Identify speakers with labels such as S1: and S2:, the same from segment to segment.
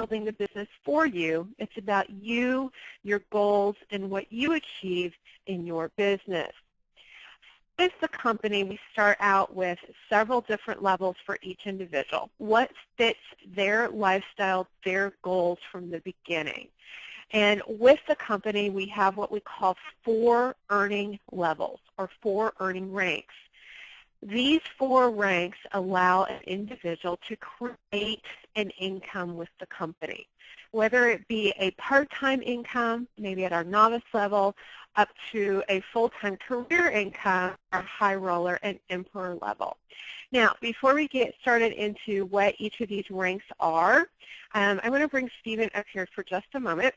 S1: building the business for you. It's about you, your goals, and what you achieve in your business. With the company, we start out with several different levels for each individual. What fits their lifestyle, their goals from the beginning? And with the company, we have what we call 4 earning levels or 4 earning ranks. These 4 ranks allow an individual to create an income with the company, whether it be a part-time income, maybe at our novice level, up to a full-time career income, our high roller and emperor level. Now, before we get started into what each of these ranks are, I'm going to bring Stephen up here for just a moment.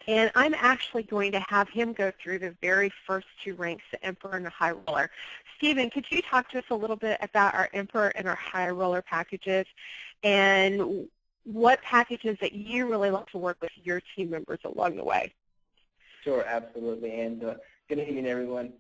S1: And I'm actually going to have him go through the very first 2 ranks, the emperor and the high roller. Stephen, could you talk to us a little bit about our emperor and our high roller packages and what packages that you really like to work with your team members along the way?
S2: Sure, absolutely. And good evening, everyone.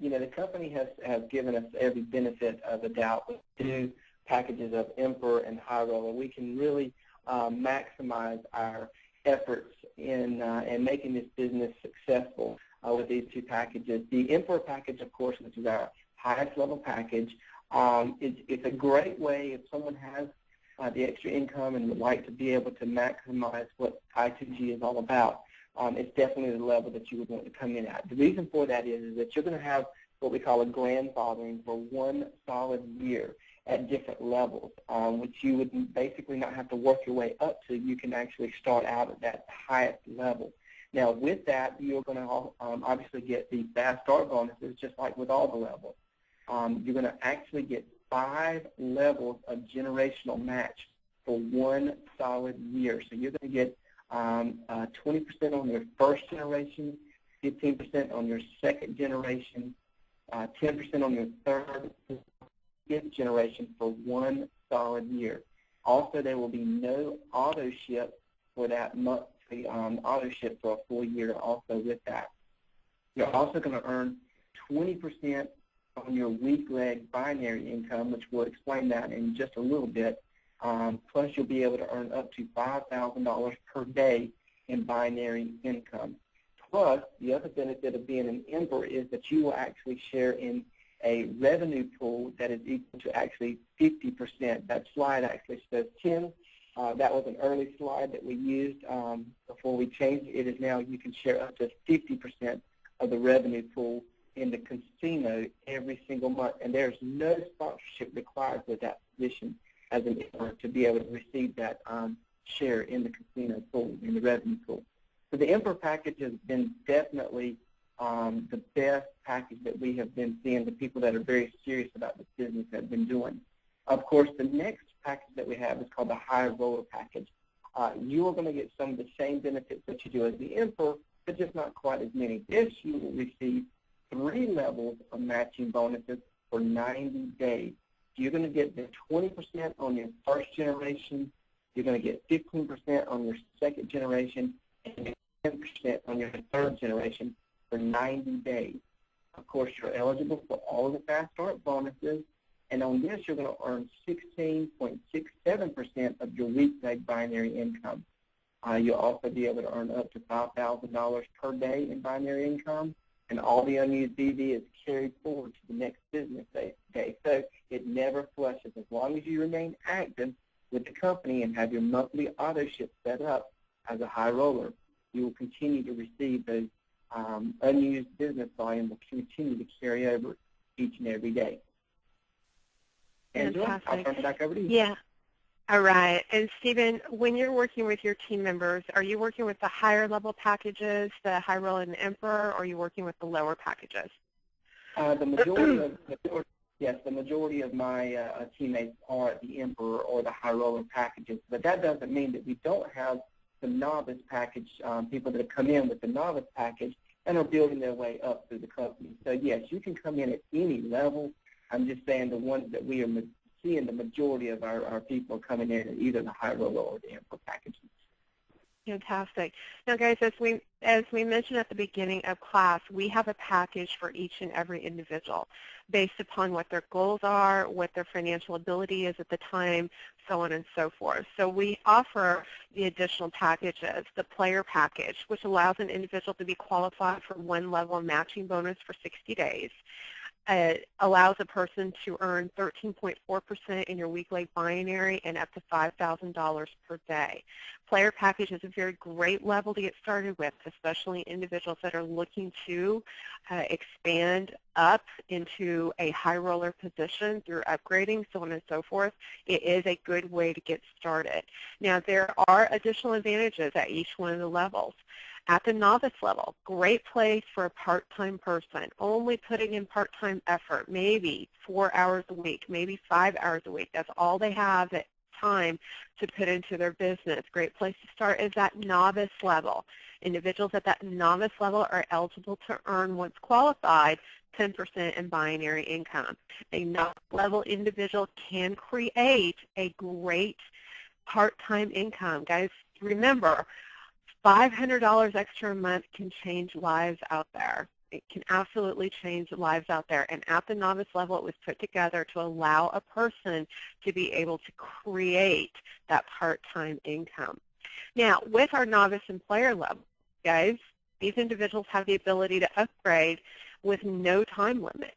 S2: You know, the company has given us every benefit of the doubt with 2 packages of emperor and high roller. We can really maximize our efforts in making this business successful with these 2 packages. The emperor package, of course, which is our highest level package, it's a great way if someone has the extra income and would like to be able to maximize what I2G is all about. It's definitely the level that you would want to come in at. The reason for that is that you're going to have what we call a grandfathering for 1 solid year at different levels, which you would basically not have to work your way up to. You can actually start out at that highest level. Now, with that, you're going to obviously get the fast start bonuses, just like with all the levels. You're going to actually get 5 levels of generational match for 1 solid year. So you're going to get 20% on your first generation, 15% on your second generation, 10% on your third, 5th generation for 1 solid year. Also, there will be no auto ship for that monthly auto ship for a full year also with that. You're also going to earn 20% on your weak leg binary income, which we'll explain that in just a little bit. Plus, you'll be able to earn up to $5,000 per day in binary income. Plus, the other benefit of being an emperor is that you will actually share in a revenue pool that is equal to actually 50%. That slide actually says 10. That was an early slide that we used before we changed it. It is now you can share up to 50% of the revenue pool in the casino every single month, and there's no sponsorship required for that position as an emperor to be able to receive that share in the casino pool, in the revenue pool. So the emperor package has been definitely the best package that we have been seeing. The people that are very serious about this business have been doing. Of course, the next package that we have is called the high roller package. You are going to get some of the same benefits that you do as the emperor, but just not quite as many. This you will receive 3 levels of matching bonuses for 90 days. You're going to get the 20% on your first generation, you're going to get 15% on your second generation, and 10% on your third generation for 90 days. Of course, you're eligible for all of the fast start bonuses, and on this you're going to earn 16.67% of your week leg binary income. You'll also be able to earn up to $5,000 per day in binary income, and all the unused BV is carried forward to the next business day. So it never flushes. As long as you remain active with the company and have your monthly auto ship set up as a high roller, you will continue to receive those unused business volume will continue to carry over each and every day. Angela, I'll turn it back over to you.
S1: Yeah. All right. And Stephen, when you're working with your team members, are you working with the higher level packages, the high roller and the emperor, or are you working with the lower packages?
S2: The majority of my teammates are at the emperor or the high roller packages, but that doesn't mean that we don't have the novice package, people that have come in with the novice package and are building their way up through the company. So yes, you can come in at any level. I'm just saying the ones that we are seeing, the majority of our people are coming in at either the high roller or the emperor packages.
S1: Fantastic. Now, guys, as we mentioned at the beginning of class, we have a package for each and every individual based upon what their goals are, what their financial ability is at the time, so on and so forth. So we offer the additional packages, the player package, which allows an individual to be qualified for one level matching bonus for 60 days. It allows a person to earn 13.4% in your weekly binary and up to $5,000 per day. Player package is a very great level to get started with, especially individuals that are looking to expand up into a high roller position through upgrading, so on and so forth. It is a good way to get started. Now, there are additional advantages at each one of the levels. At the novice level, great place for a part-time person, only putting in part-time effort, maybe 4 hours a week, maybe 5 hours a week. That's all they have at time to put into their business. Great place to start is that novice level. Individuals at that novice level are eligible to earn, once qualified, 10% in binary income. A novice level individual can create a great part-time income. Guys, remember, $500 extra a month can change lives out there. It can absolutely change lives out there. And at the novice level, it was put together to allow a person to be able to create that part-time income. Now, with our novice and player level, guys, these individuals have the ability to upgrade with no time limit.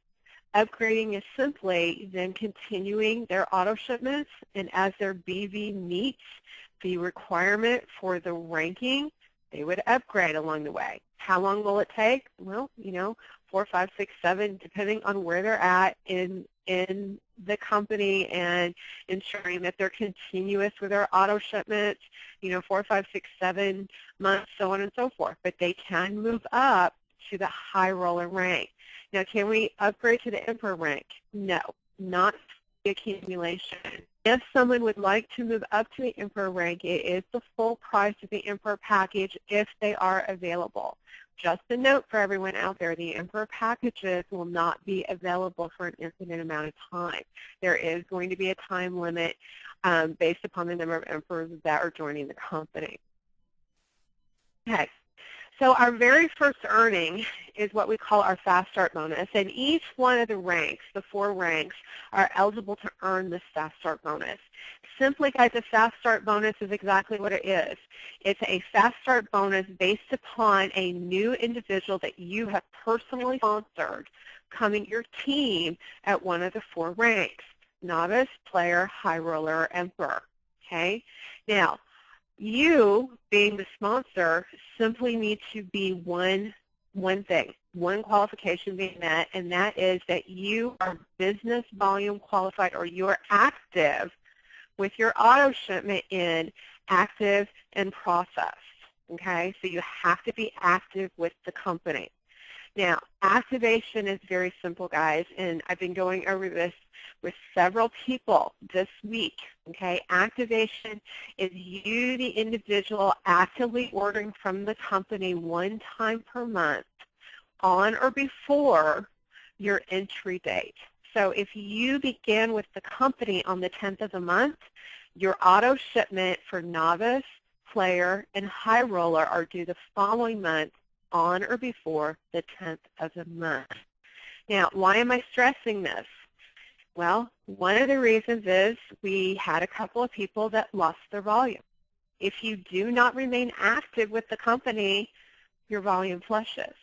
S1: Upgrading is simply then continuing their auto shipments, and as their BV meets the requirement for the ranking, they would upgrade along the way. How long will it take? Well, 4, 5, 6, 7, depending on where they're at in the company and ensuring that they're continuous with their auto shipments, 4, 5, 6, 7 months, so on and so forth. But they can move up to the high roller rank. Now, can we upgrade to the Emperor rank? No, not the accumulation. If someone would like to move up to the Emperor rank, it is the full price of the Emperor package if they are available. Just a note for everyone out there, the Emperor packages will not be available for an infinite amount of time. There is going to be a time limit based upon the number of Emperors that are joining the company. Okay. So our very first earning is what we call our fast start bonus, and each one of the ranks, the 4 ranks, are eligible to earn this fast start bonus. Simply, guys, a fast start bonus is exactly what it is. It's a fast start bonus based upon a new individual that you have personally sponsored coming your team at one of the 4 ranks: novice, player, high roller, or Emperor. Okay? Now, you, being the sponsor, simply need to be one thing, one qualification being met, and that is that you are business volume qualified, or you're active with your auto shipment in active and processed. Okay, so you have to be active with the company. Now, activation is very simple, guys, and I've been going over this with several people this week. Okay, activation is you, the individual, actively ordering from the company 1 time per month on or before your entry date. So if you begin with the company on the 10th of the month, your auto shipment for novice, player, and high roller are due the following month on or before the 10th of the month. Now, why am I stressing this? Well, one of the reasons is we had a couple of people that lost their volume. If you do not remain active with the company, your volume flushes.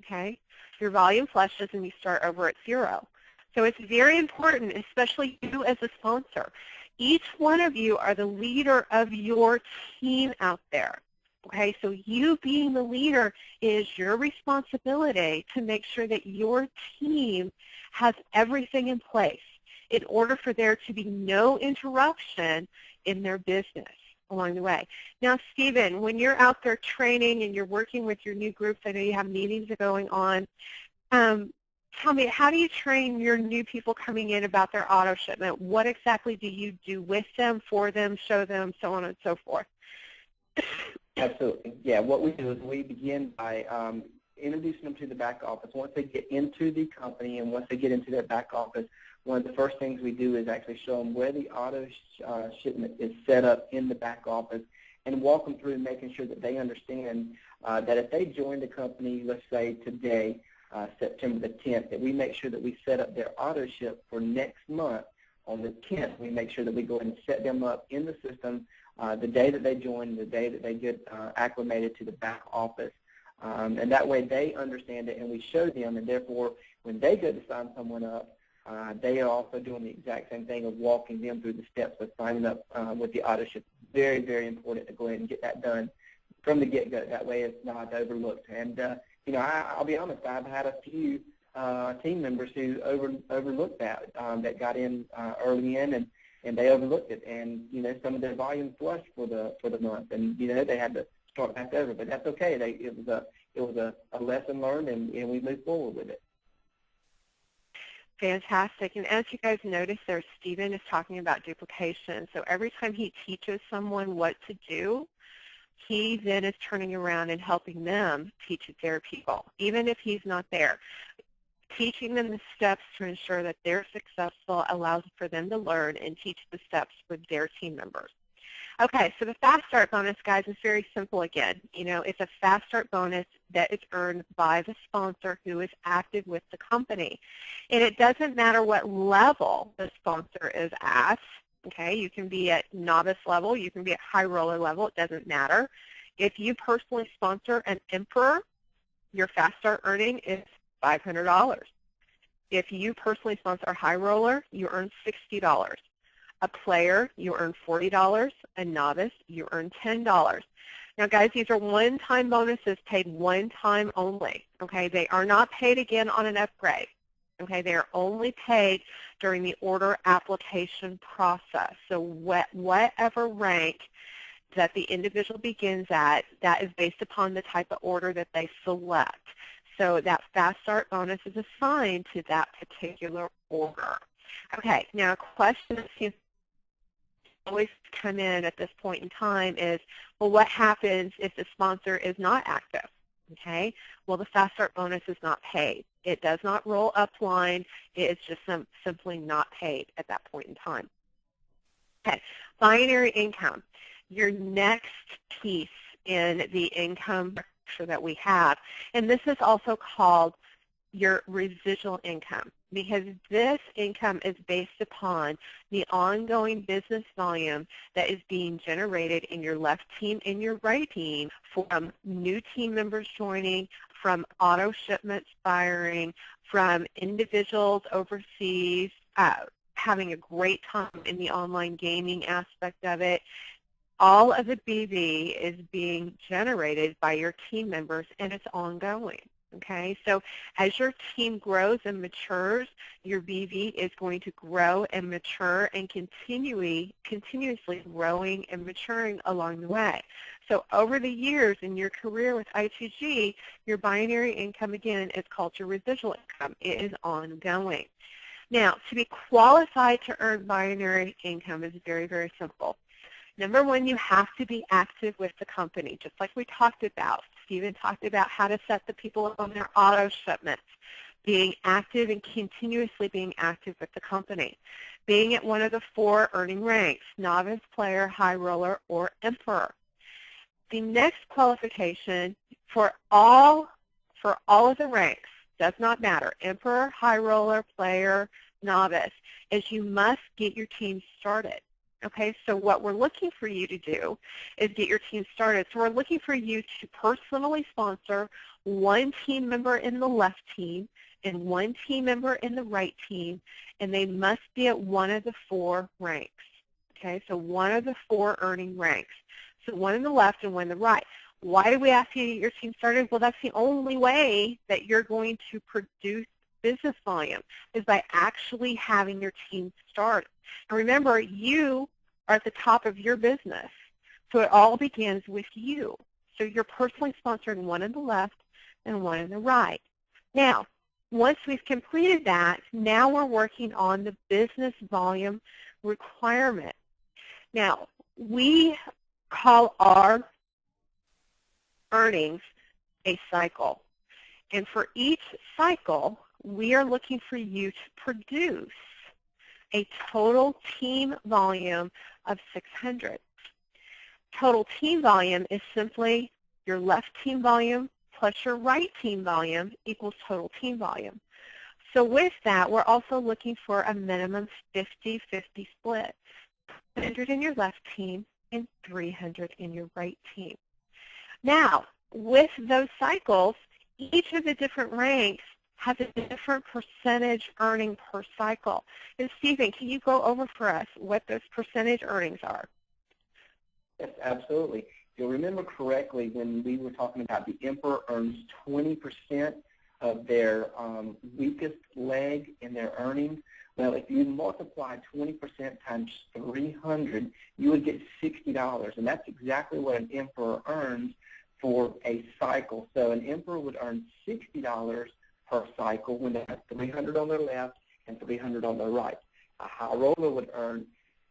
S1: Okay? Your volume flushes and you start over at 0. So it's very important, especially you as a sponsor. Each one of you are the leader of your team out there. Okay, so you being the leader is your responsibility to make sure that your team has everything in place in order for there to be no interruption in their business along the way. Now, Stephen, when you're out there training and you're working with your new groups, I know you have meetings going on, tell me, how do you train your new people coming in about their auto shipment? What exactly do you do with them, for them, show them, so on and so forth?
S2: Absolutely. Yeah, what we do is we begin by introducing them to the back office. Once they get into the company and once they get into their back office, one of the first things we do is actually show them where the auto shipment is set up in the back office and walk them through making sure that they understand that if they join the company, let's say today, September the 10th, that we make sure that we set up their auto ship for next month on the 10th. We make sure that we go ahead and set them up in the system the day that they join, the day that they get acclimated to the back office. And that way they understand it and we show them, and therefore when they go to sign someone up, they are also doing the exact same thing of walking them through the steps of signing up with the auto ship. Very, very important to go ahead and get that done from the get-go. That way it's not overlooked. And, you know, I'll be honest, I've had a few team members who overlooked that, that got in early in, and they overlooked it. And, you know, some of their volume flushed for the month. And, you know, they had to start back over. But that's okay. It was a lesson learned, and we moved forward with it.
S1: Fantastic. And as you guys notice there, Stephen is talking about duplication. So every time he teaches someone what to do, he then is turning around and helping them teach it their people, even if he's not there. Teaching them the steps to ensure that they're successful allows for them to learn and teach the steps with their team members. Okay, so the Fast Start bonus, guys, is very simple again. You know, it's a Fast Start bonus that is earned by the sponsor who is active with the company. And it doesn't matter what level the sponsor is at. Okay, you can be at novice level, you can be at high roller level, it doesn't matter. If you personally sponsor an Emperor, your Fast Start earning is $500. If you personally sponsor a high roller, you earn $60. A player, you earn $40. A novice, you earn $10. Now, guys, these are one-time bonuses paid one time only. Okay, they are not paid again on an upgrade. Okay, they are only paid during the order application process. So whatever rank that the individual begins at, that is based upon the type of order that they select. So that Fast Start bonus is assigned to that particular order. Okay, now a question that seems to always come in at this point in time is, well, what happens if the sponsor is not active? Okay, well, the Fast Start bonus is not paid. It does not roll upline. It is just simply not paid at that point in time. Okay, binary income. Your next piece in the income structure that we have, and this is also called your residual income, because this income is based upon the ongoing business volume that is being generated in your left team and your right team from new team members joining, from auto shipments firing, from individuals overseas having a great time in the online gaming aspect of it. All of the BV is being generated by your team members, and it's ongoing. Okay, so as your team grows and matures, your BV is going to grow and mature and continuously growing and maturing along the way. So over the years in your career with I2G, your binary income, again, is called your residual income. It is ongoing. Now, to be qualified to earn binary income is very, very simple. Number one, you have to be active with the company, just like we talked about. Stephen talked about how to set the people up on their auto shipments, being active and continuously being active with the company, being at one of the 4 earning ranks, novice, player, high roller, or Emperor. The next qualification for all of the ranks, does not matter, Emperor, high roller, player, novice, is you must get your team started. Okay, so what we're looking for you to do is get your team started. So we're looking for you to personally sponsor one team member in the left team and one team member in the right team, and they must be at one of the 4 ranks. Okay, so one of the 4 earning ranks. So one in the left and one in the right. Why do we ask you to get your team started? Well, that's the only way that you're going to produce business volume, is by actually having your team start. And remember, you are at the top of your business, so it all begins with you. So you're personally sponsoring one in the left and one in the right. Now, once we've completed that, now we're working on the business volume requirement. Now, we call our earnings a cycle. And for each cycle, we are looking for you to produce a total team volume of 600. Total team volume is simply your left team volume plus your right team volume equals total team volume. So with that, we're also looking for a minimum 50-50 split, 100 in your left team and 300 in your right team. Now, with those cycles, each of the different ranks has a different percentage earning per cycle. And Stephen, can you go over for us what those percentage earnings are?
S2: Yes, absolutely. If you'll remember correctly, when we were talking about the emperor earns 20% of their weakest leg in their earnings, well, if you multiply 20% times 300, you would get $60, and that's exactly what an emperor earns for a cycle. So an emperor would earn $60 per cycle when they have 300 on their left and 300 on their right. A high roller would earn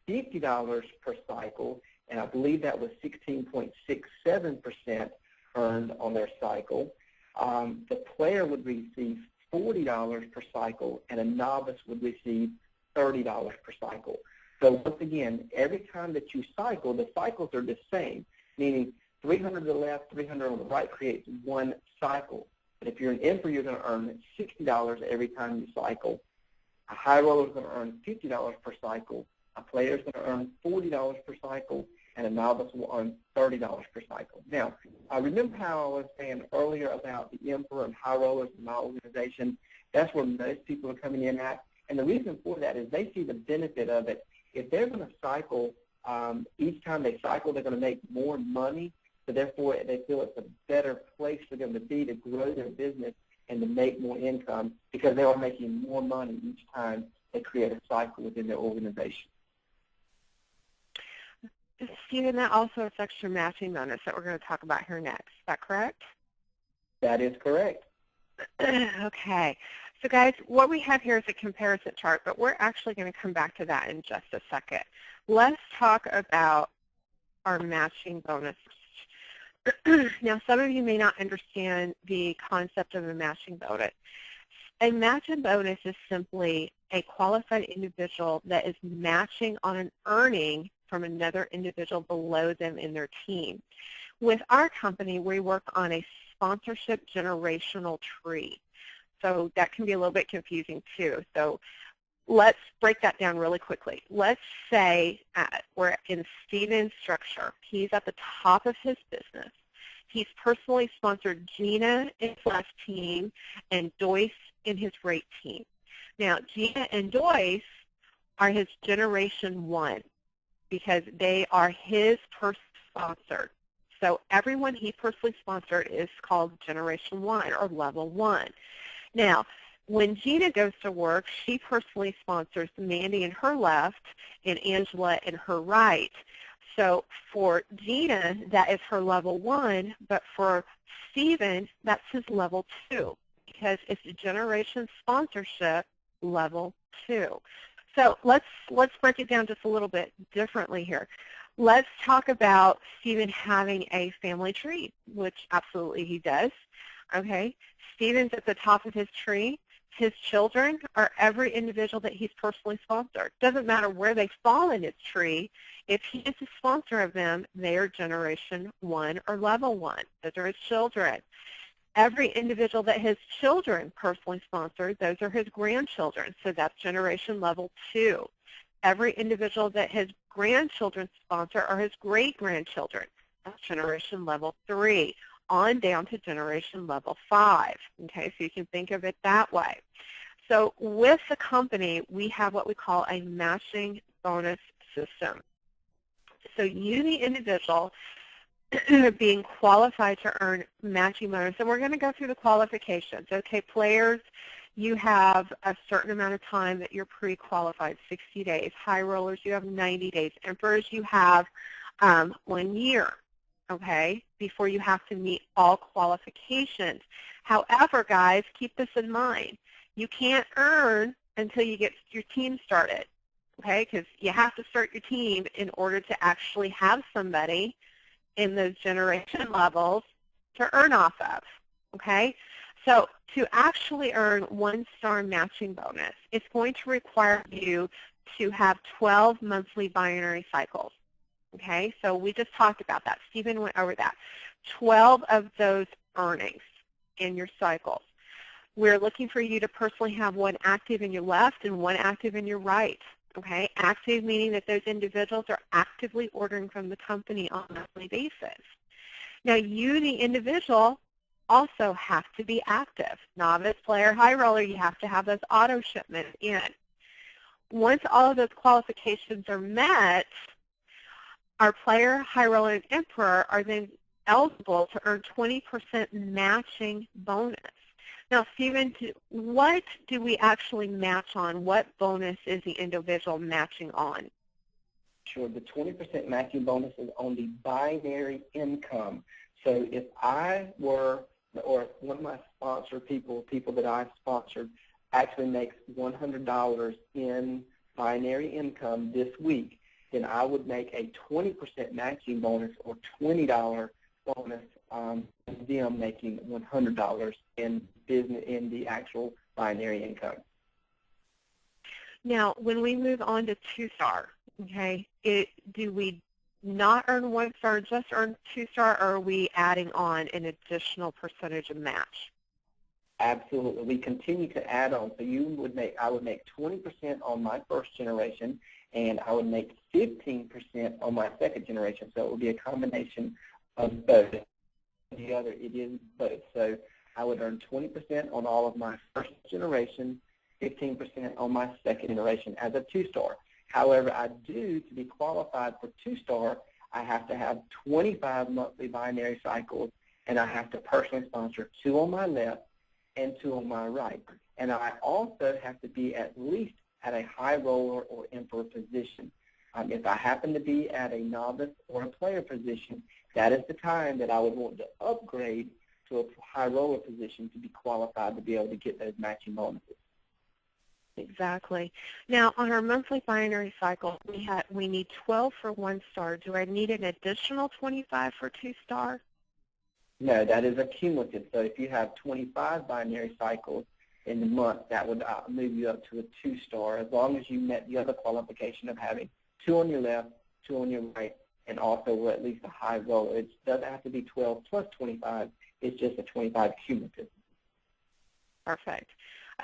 S2: $50 per cycle, and I believe that was 16.67% earned on their cycle. The player would receive $40 per cycle, and a novice would receive $30 per cycle. So once again, every time that you cycle, the cycles are the same, meaning 300 on the left, 300 on the right creates one cycle. But if you're an emperor, you're going to earn $60 every time you cycle. A high roller is going to earn $50 per cycle. A player is going to earn $40 per cycle, and a novice will earn $30 per cycle. Now, remember how I was saying earlier about the emperor and high rollers in my organization? That's where most people are coming in at. And the reason for that is they see the benefit of it. If they're going to cycle, each time they cycle, they're going to make more money. So therefore, they feel it's a better place for them to be to grow their business and to make more income because they are making more money each time they create a cycle within their organization.
S1: Stephen, that also affects your matching bonus that we're going to talk about here next. Is that correct?
S2: That is correct.
S1: Okay. So guys, what we have here is a comparison chart, but we're actually going to come back to that in just a second. Let's talk about our matching bonus. Now, some of you may not understand the concept of a matching bonus. A matching bonus is simply a qualified individual that is matching on an earning from another individual below them in their team. With our company, we work on a sponsorship generational tree. So that can be a little bit confusing too. So let's break that down really quickly. Let's say we're in Stephen's structure. He's at the top of his business. He's personally sponsored Gina in his left team and Joyce in his right team. Now, Gina and Joyce are his Generation 1 because they are his personal sponsored. So everyone he personally sponsored is called Generation 1 or Level 1. Now, when Gina goes to work, she personally sponsors Mandy in her left and Angela in her right. So for Gina, that is her Level 1, but for Stephen, that's his Level 2 because it's a Generation Sponsorship Level 2. So let's break it down just a little bit differently here. Let's talk about Stephen having a family tree, which absolutely he does. Okay, Stephen's at the top of his tree. His children are every individual that he's personally sponsored. Doesn't matter where they fall in his tree. If he is a sponsor of them, they are Generation 1 or Level 1. Those are his children. Every individual that his children personally sponsored, those are his grandchildren. So that's Generation Level 2. Every individual that his grandchildren sponsor are his great-grandchildren. That's Generation Level 3. On down to Generation Level 5. Okay, so you can think of it that way. So with the company, we have what we call a matching bonus system. So you, the individual, being qualified to earn matching bonus, and we're going to go through the qualifications. Okay, players, you have a certain amount of time that you're pre-qualified, 60 days. High rollers, you have 90 days. Emperors, you have 1 year. Okay, before you have to meet all qualifications. However, guys, keep this in mind. You can't earn until you get your team started, okay, because you have to start your team in order to actually have somebody in those generation levels to earn off of, okay? So to actually earn 1-star matching bonus, it's going to require you to have 12 monthly binary cycles. Okay, so we just talked about that. Stephen went over that. 12 of those earnings in your cycles. We're looking for you to personally have one active in your left and one active in your right. Okay, active meaning that those individuals are actively ordering from the company on a monthly basis. Now you, the individual, also have to be active. Novice, player, high roller, you have to have those auto shipments in. Once all of those qualifications are met, our player, high roller, and emperor are then eligible to earn 20% matching bonus. Now, Stephen, what do we actually match on? What bonus is the individual matching on?
S2: Sure. The 20% matching bonus is on the binary income. So if I were, or one of my sponsored people that I've sponsored, actually makes $100 in binary income this week, then I would make a 20% matching bonus or $20 bonus them making $100 in business in the actual binary income.
S1: Now, when we move on to 2-star, okay, do we not earn 1-star, just earn 2-star, or are we adding on an additional percentage of match?
S2: Absolutely. We continue to add on. So I would make 20% on my first generation, and I would make 15% on my second generation. So it would be a combination of both. The other, it is both. So I would earn 20% on all of my first generation, 15% on my second generation as a 2-star. However, to be qualified for 2-star, I have to have 25 monthly binary cycles, and I have to personally sponsor 2 on my left and 2 on my right. And I also have to be at least at a high roller or emperor position. If I happen to be at a novice or a player position, that is the time that I would want to upgrade to a high roller position to be qualified to be able to get those matching bonuses.
S1: Exactly. Now, on our monthly binary cycle, we need 12 for 1-star. Do I need an additional 25 for 2-star?
S2: No, that is a cumulative. So if you have 25 binary cycles in the month, that would move you up to a 2-star, as long as you met the other qualification of having 2 on your left, 2 on your right, and also we're at least a high roller. It doesn't have to be 12 plus 25. It's just a 25 cumulative.
S1: Perfect.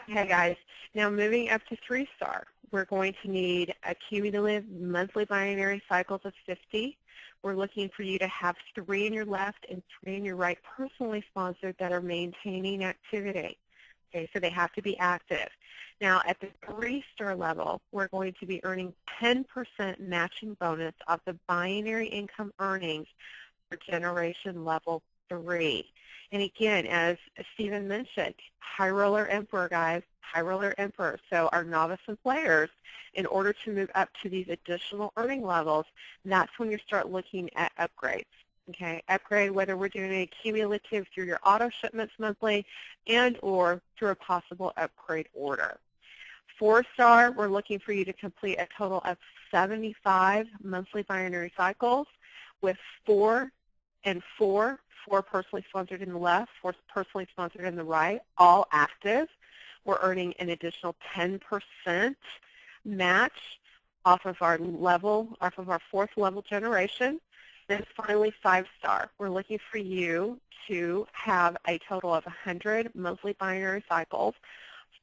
S1: Okay, guys. Now moving up to 3-star, we're going to need a cumulative monthly binary cycles of 50. We're looking for you to have 3 in your left and 3 in your right personally sponsored that are maintaining activity. Okay, so they have to be active. Now, at the 3-star level, we're going to be earning 10% matching bonus off the binary income earnings for generation level 3. And again, as Stephen mentioned, high roller emperor, guys, high roller emperor. So our novice and players, in order to move up to these additional earning levels, that's when you start looking at upgrades. Okay, upgrade whether we're doing a cumulative through your auto shipments monthly and or through a possible upgrade order. 4-star, we're looking for you to complete a total of 75 monthly binary cycles with 4 and 4 personally sponsored in the left, 4 personally sponsored in the right, all active. We're earning an additional 10% match off of our 4th level generation. Then finally, 5-star. We're looking for you to have a total of 100 monthly binary cycles,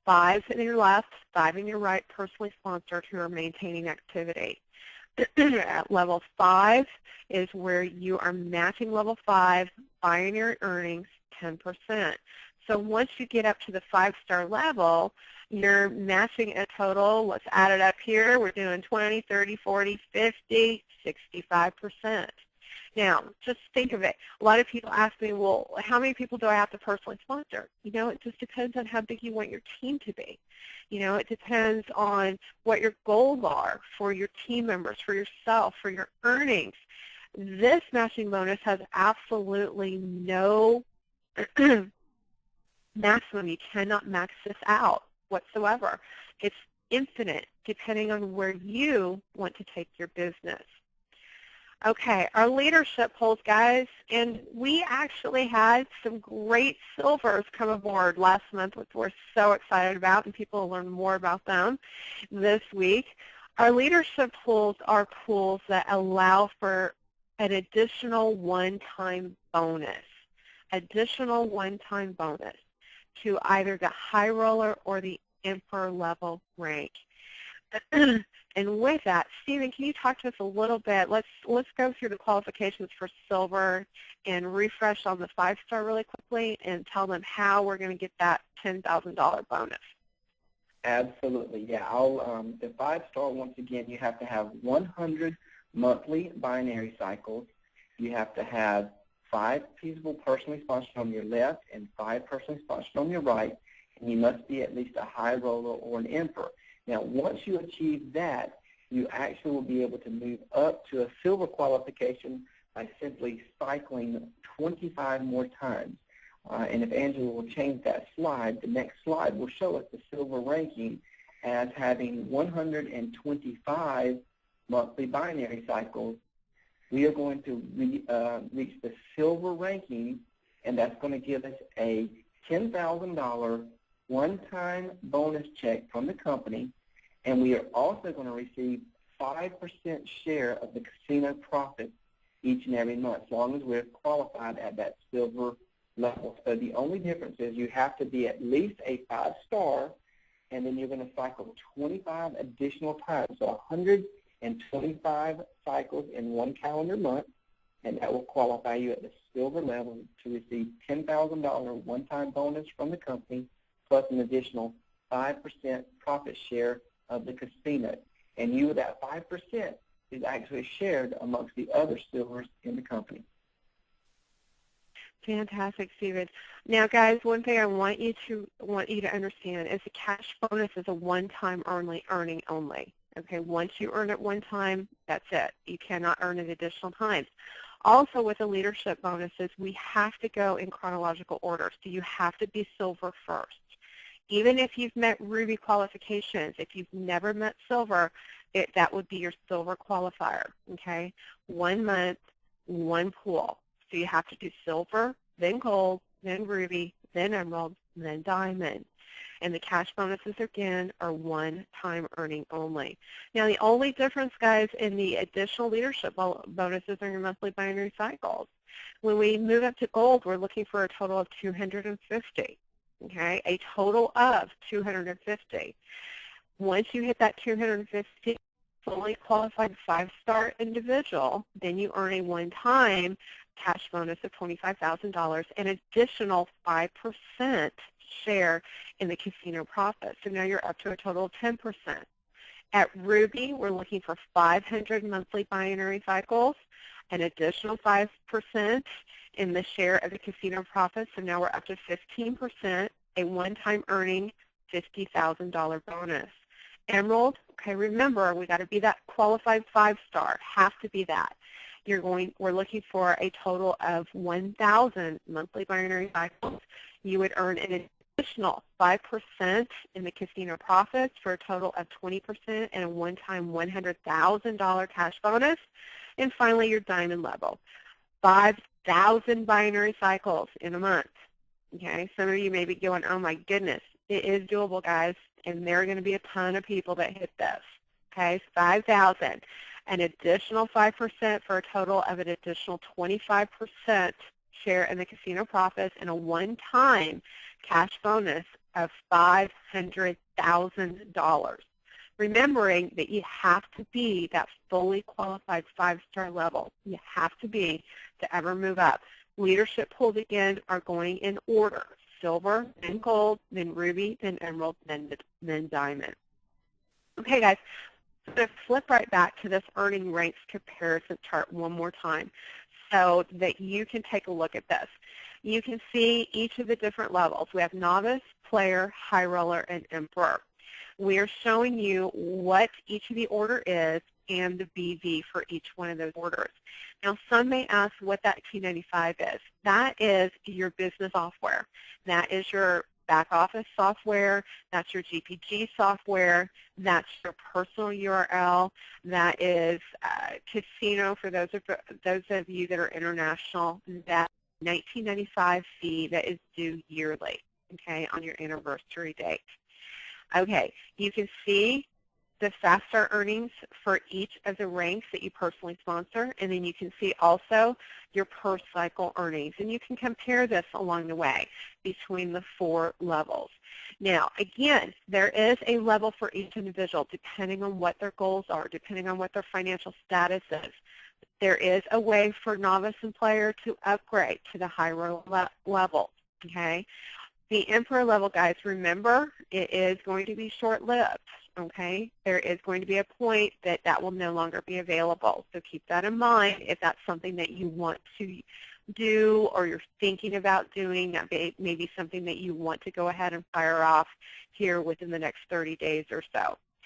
S1: 5 in your left, 5 in your right, personally sponsored, who are maintaining activity. At level 5 is where you are matching level 5 binary earnings 10%. So once you get up to the 5-star level, you're matching a total, let's add it up here, we're doing 20, 30, 40, 50, 65%. Now, just think of it. A lot of people ask me, well, how many people do I have to personally sponsor? You know, it just depends on how big you want your team to be. You know, it depends on what your goals are for your team members, for yourself, for your earnings. This matching bonus has absolutely no maximum. You cannot max this out whatsoever. It's infinite depending on where you want to take your business. Okay, our leadership polls, guys, and we actually had some great silvers come aboard last month, which we're so excited about, and people will learn more about them this week. Our leadership pools are pools that allow for an additional one-time bonus, to either the high roller or the emperor level rank. And with that, Stephen, can you talk to us a little bit? Let's go through the qualifications for silver and refresh on the 5-star really quickly and tell them how we're going to get that $10,000 bonus.
S2: Absolutely, yeah. The 5-star, once again, you have to have 100 monthly binary cycles. You have to have 5 feasible personally sponsored on your left and 5 personally sponsored on your right, and you must be at least a high roller or an emperor. Now, once you achieve that, you actually will be able to move up to a silver qualification by simply cycling 25 more times. And if Angela will change that slide, the next slide will show us the silver ranking as having 125 monthly binary cycles. We are going to reach the silver ranking, and that's going to give us a $10,000 one-time bonus check from the company, and we are also going to receive 5% share of the casino profits each and every month, as long as we're qualified at that silver level. So the only difference is you have to be at least a 5-star, and then you're going to cycle 25 additional times, so 125 cycles in one calendar month, and that will qualify you at the silver level to receive $10,000 one-time bonus from the company, plus an additional 5% profit share of the casino. And you, that 5%, is actually shared amongst the other silvers in the company.
S1: Fantastic, Stephen. Now, guys, one thing I want you to understand is the cash bonus is a one-time earning only. Okay, once you earn it one time, that's it. You cannot earn it additional times. Also, with the leadership bonuses, we have to go in chronological order. So you have to be silver first. Even if you've met Ruby qualifications, if you've never met silver, that would be your silver qualifier. Okay, 1 month, 1 pool. So you have to do silver, then gold, then ruby, then emerald, then diamond. And the cash bonuses, again, are one-time earning only. Now, the only difference, guys, in the additional leadership bonuses are your monthly binary cycles. When we move up to gold, we're looking for a total of 250, okay, a total of 250. Once you hit that 250, fully qualified 5-star individual, then you earn a one-time cash bonus of $25,000, an additional 5% share in the casino profits. So now you're up to a total of 10%. At Ruby, we're looking for 500 monthly binary cycles, an additional 5% in the share of the casino profits. So now we're up to 15%, a one-time earning $50,000 bonus. Emerald, okay, remember, we got to be that qualified 5-star, have to be that. We're looking for a total of 1,000 monthly binary cycles. You would earn an additional 5% in the casino profits for a total of 20% and a one-time $100,000 cash bonus. And finally, your diamond level, 5,000 binary cycles in a month. Okay, some of you may be going, oh my goodness, it is doable, guys, and there are going to be a ton of people that hit this. Okay, 5,000. An additional 5% for a total of an additional 25% share in the casino profits and a one-time cash bonus of $500,000. Remembering that you have to be that fully qualified 5-star level. You have to be to ever move up. Leadership pools, again, are going in order. Silver, then gold, then ruby, then emerald, then diamond. Okay, guys. I'm going to flip right back to this earning ranks comparison chart one more time so that you can take a look at this. You can see each of the different levels. We have novice, player, high roller, and emperor. We are showing you what each of the order is and the BV for each one of those orders. Now, some may ask what that T95 is. That is your business software. That is your back office software, that's your GPG software, that's your personal URL, that is casino for those of you that are international, that $19.95 fee that is due yearly, okay, on your anniversary date. Okay, you can see the faster earnings for each of the ranks that you personally sponsor, and then you can see also your per cycle earnings. And you can compare this along the way between the 4 levels. Now, again, there is a level for each individual depending on what their goals are, depending on what their financial status is. There is a way for novice and player to upgrade to the higher level, okay? The Emperor level, guys, remember, it is going to be short-lived, okay? There is going to be a point that that will no longer be available. So keep that in mind if that's something that you want to do or you're thinking about doing. That may be something that you want to go ahead and fire off here within the next 30 days or so.